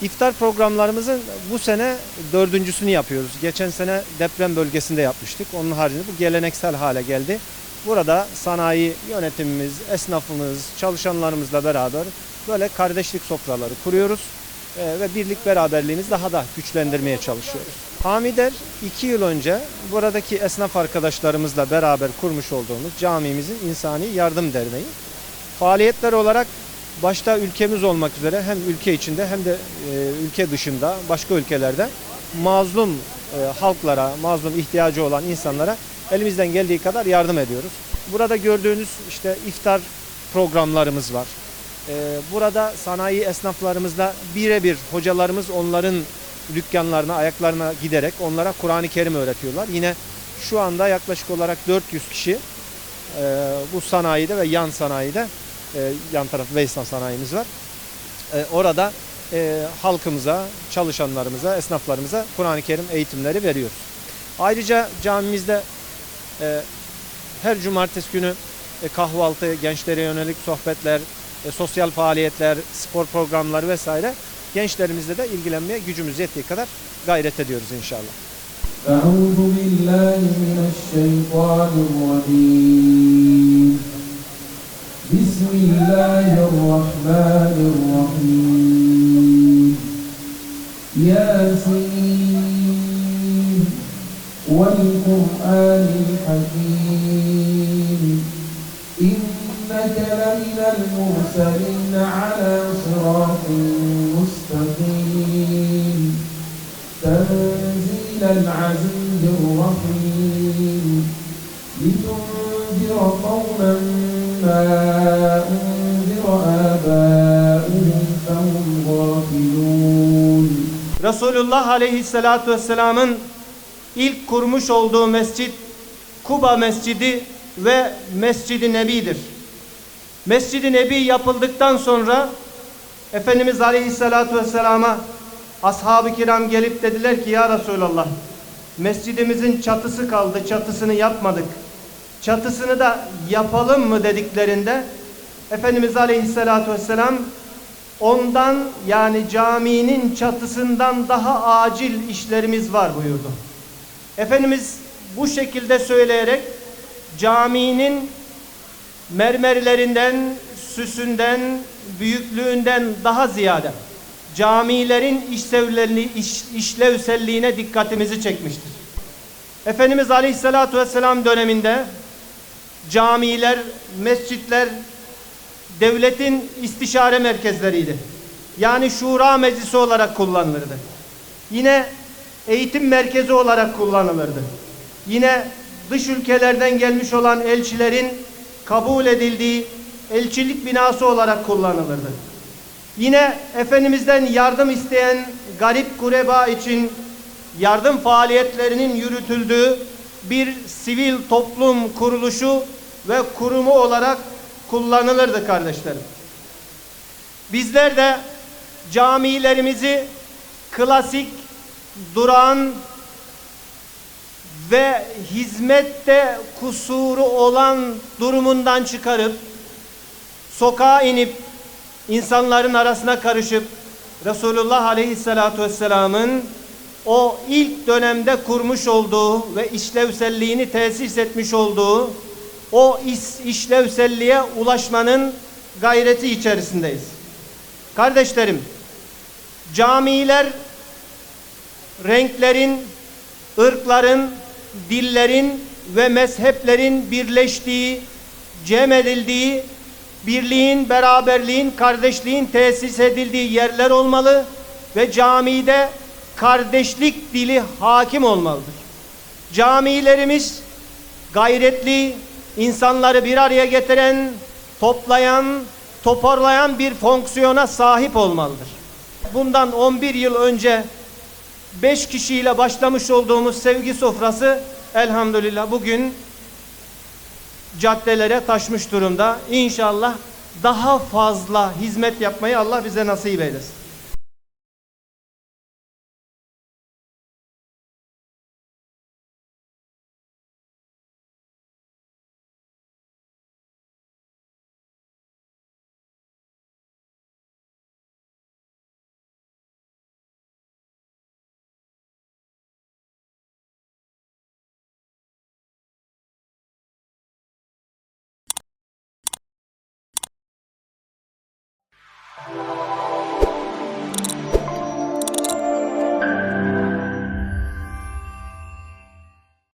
İftar programlarımızın bu sene dördüncüsünü yapıyoruz. Geçen sene deprem bölgesinde yapmıştık. Onun haricinde bu geleneksel hale geldi. Burada sanayi yönetimimiz, esnafımız, çalışanlarımızla beraber böyle kardeşlik sofraları kuruyoruz. Ve birlik beraberliğimizi daha da güçlendirmeye çalışıyoruz. Hamider 2 yıl önce buradaki esnaf arkadaşlarımızla beraber kurmuş olduğumuz camimizin İnsani Yardım Derneği. Faaliyetler olarak başta ülkemiz olmak üzere hem ülke içinde hem de ülke dışında başka ülkelerde mazlum halklara, mazlum ihtiyacı olan insanlara elimizden geldiği kadar yardım ediyoruz. Burada gördüğünüz işte iftar programlarımız var. Burada sanayi esnaflarımızla birebir hocalarımız onların dükkanlarına, ayaklarına giderek onlara Kur'an-ı Kerim öğretiyorlar. Yine şu anda yaklaşık olarak 400 kişi bu sanayide ve yan sanayide, yan taraf Veysel sanayimiz var. Orada halkımıza, çalışanlarımıza, esnaflarımıza Kur'an-ı Kerim eğitimleri veriyoruz. Ayrıca camimizde her cumartesi günü kahvaltı, gençlere yönelik sohbetler, sosyal faaliyetler, spor programları vesaire gençlerimizle de ilgilenmeye gücümüz yettiği kadar gayret ediyoruz inşallah. Euzu billahi mineşşeytanirracim. Bismillahirrahmanirrahim. Yasin vel Kur'anil Hakim. İnneke leminel murselin ala sıratin müstakim. Tenzilel azizirrahim. Litunzira kavmen ma unzira âbâuhum fehum gâfilûn. Resulullah Aleyhisselatü Vesselam'ın ilk kurmuş olduğu mescit Kuba Mescidi ve Mescid-i Nebi'dir. Mescid-i Nebi yapıldıktan sonra Efendimiz Aleyhisselatü Vesselam'a ashab-ı kiram gelip dediler ki ya Resulallah, mescidimizin çatısı kaldı, çatısını yapmadık. Çatısını da yapalım mı dediklerinde Efendimiz Aleyhisselatü Vesselam ondan, yani caminin çatısından daha acil işlerimiz var buyurdu. Efendimiz bu şekilde söyleyerek caminin mermerlerinden, süsünden, büyüklüğünden daha ziyade camilerin işlevselliğine dikkatimizi çekmiştir. Efendimiz Aleyhisselatü Vesselam döneminde camiler, mescitler devletin istişare merkezleriydi. Yani şura meclisi olarak kullanılırdı. Yine eğitim merkezi olarak kullanılırdı. Yine dış ülkelerden gelmiş olan elçilerin kabul edildiği elçilik binası olarak kullanılırdı. Yine Efendimiz'den yardım isteyen garip kureba için yardım faaliyetlerinin yürütüldüğü bir sivil toplum kuruluşu ve kurumu olarak kullanılırdı kardeşlerim. Bizler de camilerimizi klasik, durağan ve hizmette kusuru olan durumundan çıkarıp sokağa inip insanların arasına karışıp Resulullah Aleyhisselatü Vesselam'ın o ilk dönemde kurmuş olduğu ve işlevselliğini tesis etmiş olduğu o işlevselliğe ulaşmanın gayreti içerisindeyiz. Kardeşlerim, camiler renklerin, ırkların, dillerin ve mezheplerin birleştiği, cem edildiği, birliğin, beraberliğin, kardeşliğin tesis edildiği yerler olmalı ve camide kardeşlik dili hakim olmalıdır. Camilerimiz gayretli, insanları bir araya getiren, toplayan, toparlayan bir fonksiyona sahip olmalıdır. Bundan 11 yıl önce 5 kişiyle başlamış olduğumuz sevgi sofrası elhamdülillah bugün caddelere taşmış durumda. İnşallah daha fazla hizmet yapmayı Allah bize nasip eylesin.